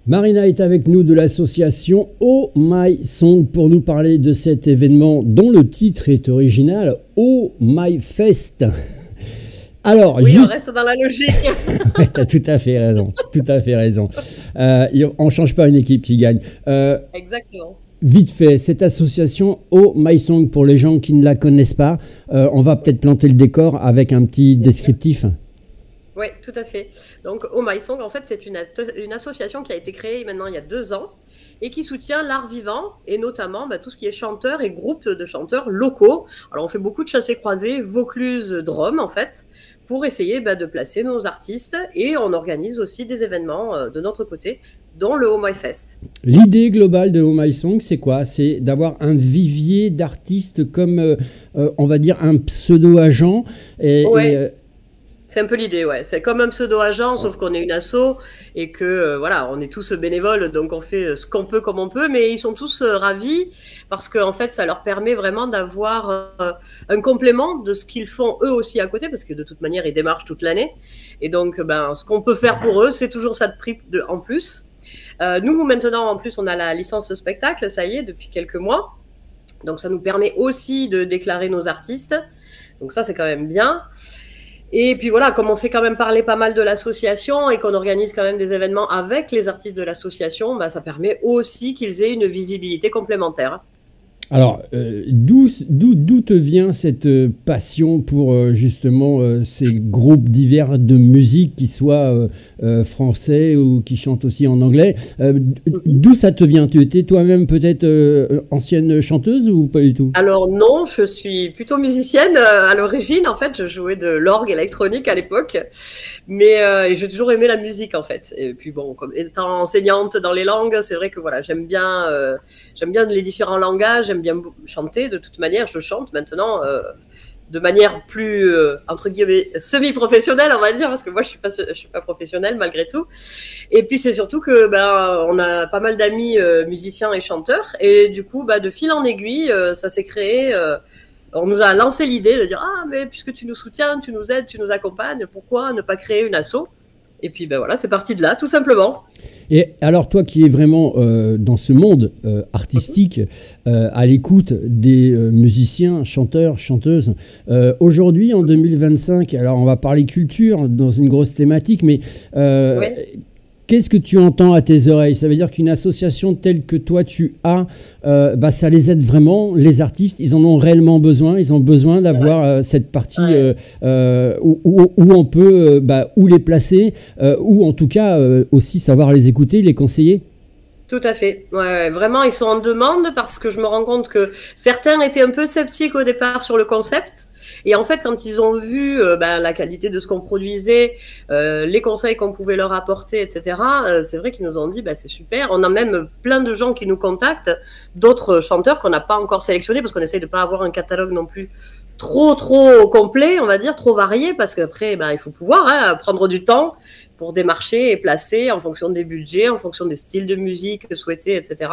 Marina est avec nous de l'association Oh My Song pour nous parler de cet événement dont le titre est original, Oh My Fest. Alors, oui, on reste dans la logique. Tu as tout à fait raison, tout à fait raison. On ne change pas une équipe qui gagne. Exactement. Vite fait, cette association Oh My Song, pour les gens qui ne la connaissent pas, on va peut-être planter le décor avec un petit descriptif. Oui, tout à fait. Donc, Oh My Song, en fait, c'est une association qui a été créée maintenant il y a 2 ans et qui soutient l'art vivant et notamment tout ce qui est chanteurs et groupes de chanteurs locaux. Alors, on fait beaucoup de chassés-croisés, Vaucluse, Drôme, en fait, pour essayer de placer nos artistes et on organise aussi des événements de notre côté, dont le Oh My Fest. L'idée globale de Oh My Song, c'est quoi? C'est d'avoir un vivier d'artistes comme, on va dire, un pseudo-agent. C'est un peu l'idée, ouais. C'est comme un pseudo-agent, sauf qu'on est une asso et que, voilà, on est tous bénévoles, donc on fait ce qu'on peut comme on peut, mais ils sont tous ravis parce qu'en fait, ça leur permet vraiment d'avoir un complément de ce qu'ils font eux aussi à côté, parce que de toute manière, ils démarchent toute l'année. Et donc, ce qu'on peut faire pour eux, c'est toujours ça de prix en plus. Nous, maintenant, en plus, on a la licence spectacle, ça y est, depuis quelques mois. Donc, ça nous permet aussi de déclarer nos artistes. Donc ça, c'est quand même bien. Et puis voilà, comme on fait quand même parler pas mal de l'association et qu'on organise quand même des événements avec les artistes de l'association, ça permet aussi qu'ils aient une visibilité complémentaire. Alors, d'où te vient cette passion pour justement ces groupes divers de musique, qui soient français ou qui chantent aussi en anglais? D'où ça te vient? Tu étais toi-même peut-être ancienne chanteuse ou pas du tout? Alors non, je suis plutôt musicienne à l'origine. En fait, je jouais de l'orgue électronique à l'époque. Mais j'ai toujours aimé la musique en fait. Et puis bon, comme étant enseignante dans les langues, c'est vrai que voilà, j'aime bien les différents langages, j'aime bien chanter. De toute manière, je chante maintenant de manière plus entre guillemets semi-professionnelle, on va dire, parce que moi je suis pas professionnelle malgré tout. Et puis c'est surtout que on a pas mal d'amis musiciens et chanteurs, et du coup de fil en aiguille, ça s'est créé. On nous a lancé l'idée de dire « Ah, mais puisque tu nous soutiens, tu nous aides, tu nous accompagnes, pourquoi ne pas créer une asso ?» Et puis voilà, c'est parti de là, tout simplement. Et alors toi qui es vraiment dans ce monde artistique, à l'écoute des musiciens, chanteurs, chanteuses, aujourd'hui en 2025, alors on va parler culture dans une grosse thématique, mais qu'est-ce que tu entends à tes oreilles? Ça veut dire qu'une association telle que toi tu as, ça les aide vraiment, les artistes, ils en ont réellement besoin, ils ont besoin d'avoir cette partie où on peut où les placer, ou en tout cas aussi savoir les écouter, les conseiller. Tout à fait. Ouais, vraiment, ils sont en demande parce que je me rends compte que certains étaient un peu sceptiques au départ sur le concept. Et en fait, quand ils ont vu la qualité de ce qu'on produisait, les conseils qu'on pouvait leur apporter, etc., c'est vrai qu'ils nous ont dit c'est super. On a même plein de gens qui nous contactent, d'autres chanteurs qu'on n'a pas encore sélectionnés parce qu'on essaye de pas avoir un catalogue non plus trop complet, on va dire, trop varié, parce qu'après, il faut pouvoir prendre du temps pour démarcher et placer en fonction des budgets, en fonction des styles de musique souhaités, etc.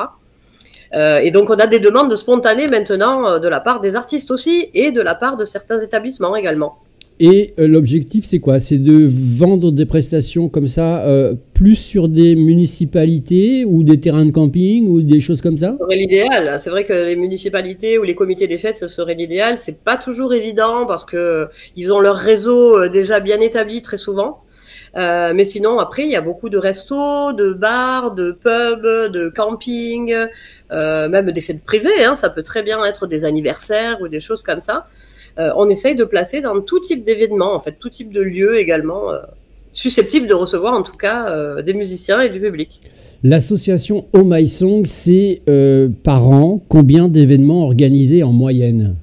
Et donc, on a des demandes spontanées maintenant de la part des artistes aussi et de la part de certains établissements également. Et l'objectif, c'est quoi? C'est de vendre des prestations comme ça, plus sur des municipalités ou des terrains de camping ou des choses comme ça? Ce serait l'idéal. C'est vrai que les municipalités ou les comités des fêtes, ce serait l'idéal. C'est pas toujours évident parce que ils ont leur réseau déjà bien établi très souvent. Mais sinon, après, il y a beaucoup de restos, de bars, de pubs, de camping, même des fêtes privées. Ça peut très bien être des anniversaires ou des choses comme ça. On essaye de placer dans tout type d'événements, en fait, tout type de lieux également, susceptibles de recevoir en tout cas des musiciens et du public. L'association Oh My Song, c'est par an combien d'événements organisés en moyenne?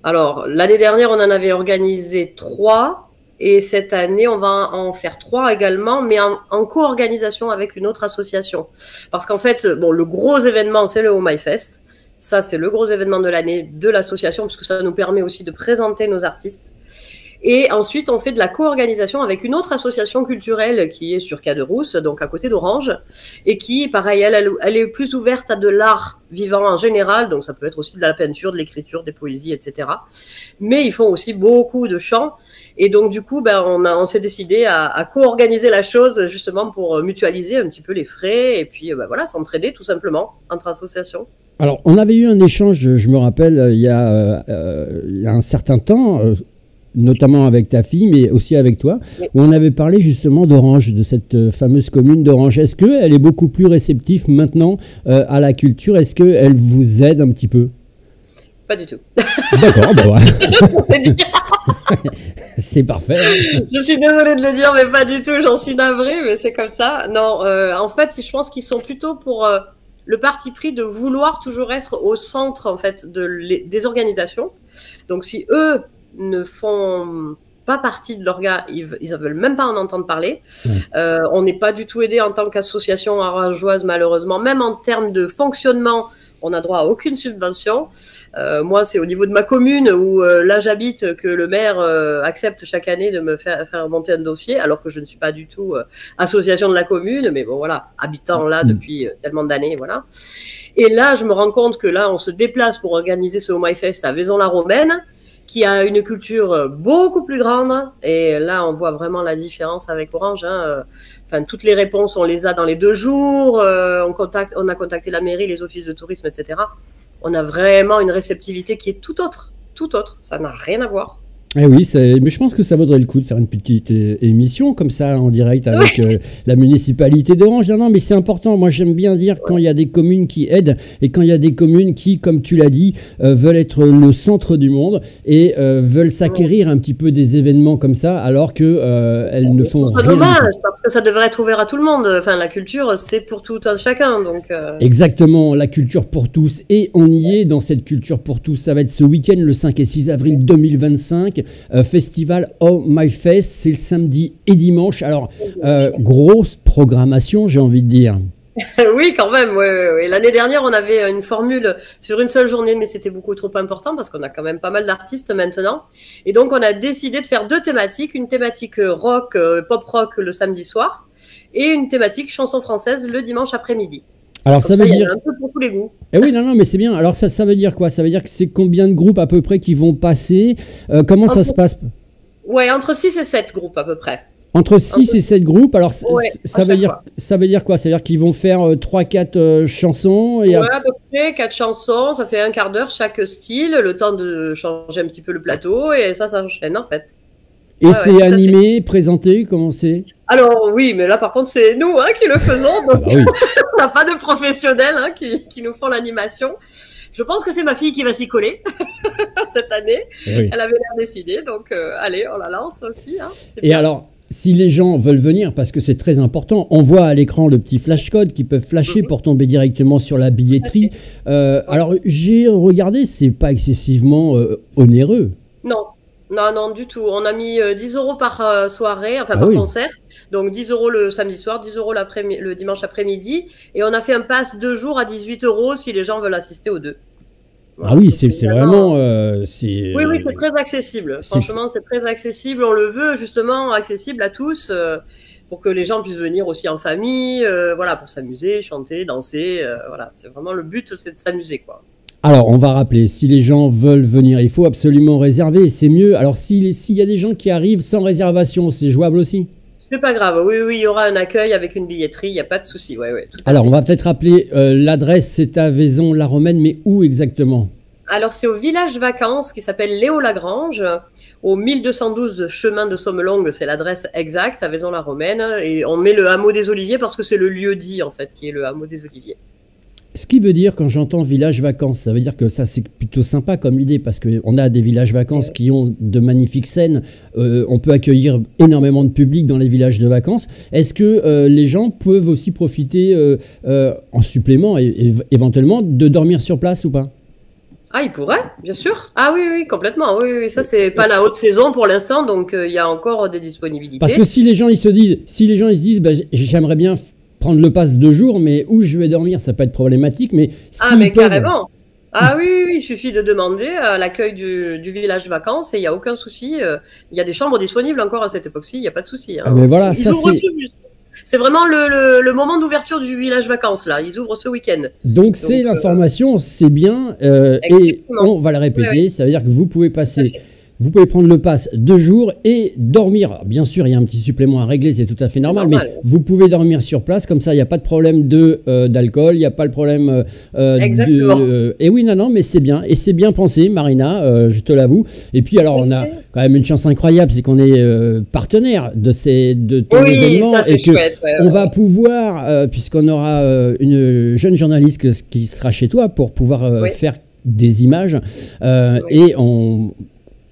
Alors, l'année dernière, on en avait organisé 3. Et cette année, on va en faire 3 également, mais en co-organisation avec une autre association. Parce qu'en fait, le gros événement, c'est le Oh My Fest. Ça, c'est le gros événement de l'année de l'association, parce que ça nous permet aussi de présenter nos artistes. Et ensuite, on fait de la co-organisation avec une autre association culturelle qui est sur Caderousse, donc à côté d'Orange, et qui, pareil, elle est plus ouverte à de l'art vivant en général, donc ça peut être aussi de la peinture, de l'écriture, des poésies, etc. Mais ils font aussi beaucoup de chants. Et donc, du coup, on s'est décidé à co-organiser la chose justement pour mutualiser un petit peu les frais et puis voilà, s'entraider tout simplement entre associations. Alors, on avait eu un échange, je me rappelle, il y a un certain temps, notamment avec ta fille, mais aussi avec toi, oui, où on avait parlé justement d'Orange, de cette fameuse commune d'Orange. Est-ce qu'elle est beaucoup plus réceptive maintenant à la culture? Est-ce qu'elle vous aide un petit peu? Pas du tout. D'accord, bah ouais. C'est parfait. Je suis désolée de le dire, mais pas du tout. J'en suis navrée, mais c'est comme ça. Non, en fait, je pense qu'ils sont plutôt pour le parti pris de vouloir toujours être au centre en fait des organisations. Donc, si eux ne font pas partie de l'orga, ils ne veulent même pas en entendre parler. On n'est pas du tout aidé en tant qu'association orangeoise, malheureusement. Même en termes de fonctionnement, on n'a droit à aucune subvention. Moi, c'est au niveau de ma commune où là j'habite que le maire accepte chaque année de me faire monter un dossier, alors que je ne suis pas du tout association de la commune, mais bon voilà, habitant là depuis tellement d'années, voilà. Et là, je me rends compte que là, on se déplace pour organiser ce Oh My Fest à Vaison-la-Romaine, qui a une culture beaucoup plus grande. Et là, on voit vraiment la différence avec Orange. Enfin, toutes les réponses, on les a dans les 2 jours. On a contacté la mairie, les offices de tourisme, etc. On a vraiment une réceptivité qui est tout autre. Tout autre. Ça n'a rien à voir. Eh oui, mais je pense que ça vaudrait le coup de faire une petite émission comme ça en direct avec la municipalité d'Orange. Non, mais c'est important. Moi, j'aime bien dire quand il y a des communes qui aident et quand il y a des communes qui, comme tu l'as dit, veulent être le centre du monde et veulent s'acquérir un petit peu des événements comme ça alors que elles ne font rien. C'est dommage parce que ça devrait être ouvert à tout le monde. Enfin, la culture, c'est pour tout un chacun. Donc, Exactement, la culture pour tous. Et on y est dans cette culture pour tous. Ça va être ce week-end, le 5 et 6 avril 2025. Festival Oh My Fest, c'est le samedi et dimanche. Alors, grosse programmation, j'ai envie de dire. Oui, quand même. Ouais. L'année dernière, on avait une formule sur une seule journée, mais c'était beaucoup trop important parce qu'on a quand même pas mal d'artistes maintenant. Et donc, on a décidé de faire 2 thématiques. Une thématique rock, pop rock le samedi soir et une thématique chanson française le dimanche après-midi. Alors comme ça veut il y dire en a un peu pour tous les goûts. Eh oui, non, mais c'est bien. Alors ça veut dire quoi? Ça veut dire que c'est combien de groupes à peu près qui vont passer? Comment ça se passe? Ouais, entre 6 et 7 groupes à peu près. Entre 6 et 7 groupes, alors ça veut dire quoi? Ça veut dire qu'ils vont faire 3-4 chansons et à peu près 4 chansons, ça fait un quart d'heure chaque style, le temps de changer un petit peu le plateau et ça enchaîne en fait. Et c'est animé, présenté, comment c'est? Alors oui, mais là par contre c'est nous qui le faisons, donc oui. On n'a pas de professionnels qui nous font l'animation. Je pense que c'est ma fille qui va s'y coller cette année. Oui. Elle avait l'air décidée, donc allez, on la lance aussi. Et bien. Alors, si les gens veulent venir, parce que c'est très important, on voit à l'écran le petit flash code qui peuvent flasher pour tomber directement sur la billetterie. Alors j'ai regardé, c'est pas excessivement onéreux. Non, du tout. On a mis 10 € par soirée, enfin par concert. Donc 10 € le samedi soir, 10 € le dimanche après-midi. Et on a fait un pass 2 jours à 18 € si les gens veulent assister aux 2. Voilà, oui, c'est vraiment... Oui, c'est très accessible. Franchement, c'est très accessible. On le veut justement accessible à tous pour que les gens puissent venir aussi en famille, voilà, pour s'amuser, chanter, danser. Voilà, c'est vraiment le but, c'est de s'amuser, quoi. Alors, on va rappeler, si les gens veulent venir, il faut absolument réserver, c'est mieux. Alors, s'il y a des gens qui arrivent sans réservation, c'est jouable aussi? C'est pas grave, oui, il y aura un accueil avec une billetterie, il n'y a pas de souci. Alors, on va peut-être rappeler l'adresse, c'est à Vaison-la-Romaine, mais où exactement? Alors, c'est au village vacances qui s'appelle Léo-Lagrange, au 1212 chemin de Sommelongue, c'est l'adresse exacte, à Vaison-la-Romaine. Et on met le hameau des Oliviers parce que c'est le lieu dit, en fait, qui est le hameau des Oliviers. Ce qui veut dire, quand j'entends village vacances, ça veut dire que ça c'est plutôt sympa comme idée parce qu'on a des villages vacances qui ont de magnifiques scènes, on peut accueillir énormément de public dans les villages de vacances. Est-ce que les gens peuvent aussi profiter en supplément et éventuellement de dormir sur place ou pas? Ah, ils pourraient, bien sûr. Ah oui, complètement. Oui, ça c'est pas la haute saison pour l'instant, donc il y a encore des disponibilités. Parce que si les gens ils se disent, bah, j'aimerais bien prendre le pass 2 jours, mais où je vais dormir, ça peut être problématique. Mais mais carrément. Ah oui, oui, oui, il suffit de demander à l'accueil du village vacances et il n'y a aucun souci. Il y a des chambres disponibles encore à cette époque-ci, il n'y a pas de souci. Ah ben voilà, Ils ça ouvrent c'est. tout juste. C'est vraiment le moment d'ouverture du village vacances, là. Ils ouvrent ce week-end. Donc c'est l'information, c'est bien, et on va le répéter, oui, oui. ça veut dire que vous pouvez passer. Vous pouvez prendre le pass 2 jours et dormir. Alors, bien sûr, il y a un petit supplément à régler, c'est tout à fait normal, mais vous pouvez dormir sur place, comme ça, il n'y a pas de problème d'alcool, il n'y a pas le problème de... Et oui, non, mais c'est bien. Et c'est bien pensé, Marina, je te l'avoue. Et puis, alors, on a quand même une chance incroyable, c'est qu'on est partenaire de ton événement. Ça, et chouette, on va pouvoir, puisqu'on aura une jeune journaliste qui sera chez toi pour pouvoir faire des images. Et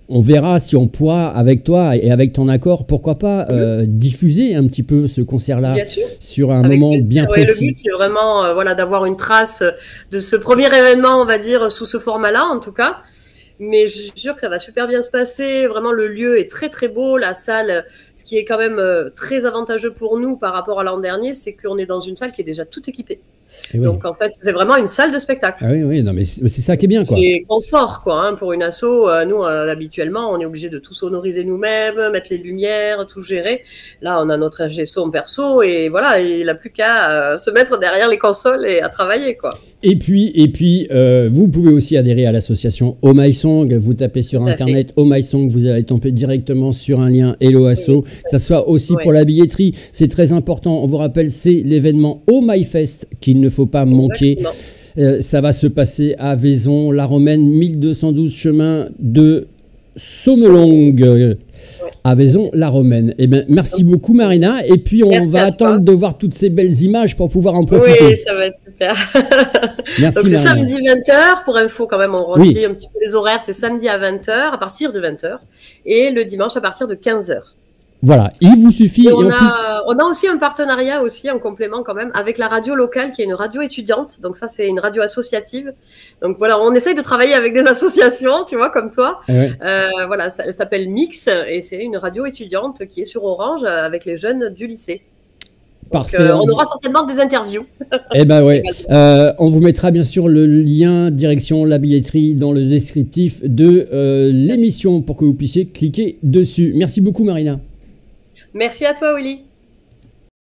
on verra si on pourra, avec toi et avec ton accord, pourquoi pas diffuser un petit peu ce concert-là sur un moment bien précis. Le but, c'est vraiment d'avoir une trace de ce premier événement, on va dire, sous ce format-là, en tout cas. Mais je suis sûre que ça va super bien se passer. Vraiment, le lieu est très, très beau. La salle, ce qui est quand même très avantageux pour nous par rapport à l'an dernier, c'est qu'on est dans une salle qui est déjà toute équipée. Donc en fait, c'est vraiment une salle de spectacle. Ah oui, non, mais c'est ça qui est bien, quoi. C'est confort, quoi, pour une asso. Nous, habituellement, on est obligé de tout sonoriser nous-mêmes, mettre les lumières, tout gérer. Là, on a notre ingé son perso et voilà, il n'a plus qu'à se mettre derrière les consoles et à travailler, quoi. Et puis, vous pouvez aussi adhérer à l'association Oh My Song. Vous tapez sur Internet Oh My Song, vous allez tomber directement sur un lien Hello Asso. Que ça soit aussi pour la billetterie, c'est très important. On vous rappelle, c'est l'événement Oh My Fest qu'il ne faut pas manquer. Ça va se passer à Vaison-la-Romaine, 1212 chemin de Sommelongue. À Vaison-la-Romaine. Eh bien, merci beaucoup, Marina. Et puis, on va attendre de voir toutes ces belles images pour pouvoir en profiter. Oui, ça va être super. Merci, donc, c'est samedi 20h. Pour info, quand même, on redit un petit peu les horaires. C'est samedi à 20h, à partir de 20h. Et le dimanche à partir de 15h. Voilà, il vous suffit. On a aussi un partenariat aussi en complément quand même avec la radio locale qui est une radio étudiante. Donc ça, c'est une radio associative. Donc voilà, on essaye de travailler avec des associations, tu vois, comme toi. Voilà, elle s'appelle Mix et c'est une radio étudiante qui est sur Orange avec les jeunes du lycée. Parfait. Donc, on aura certainement des interviews. Eh ben ouais. On vous mettra bien sûr le lien direction la billetterie dans le descriptif de l'émission pour que vous puissiez cliquer dessus. Merci beaucoup, Marina. Merci à toi, Willy.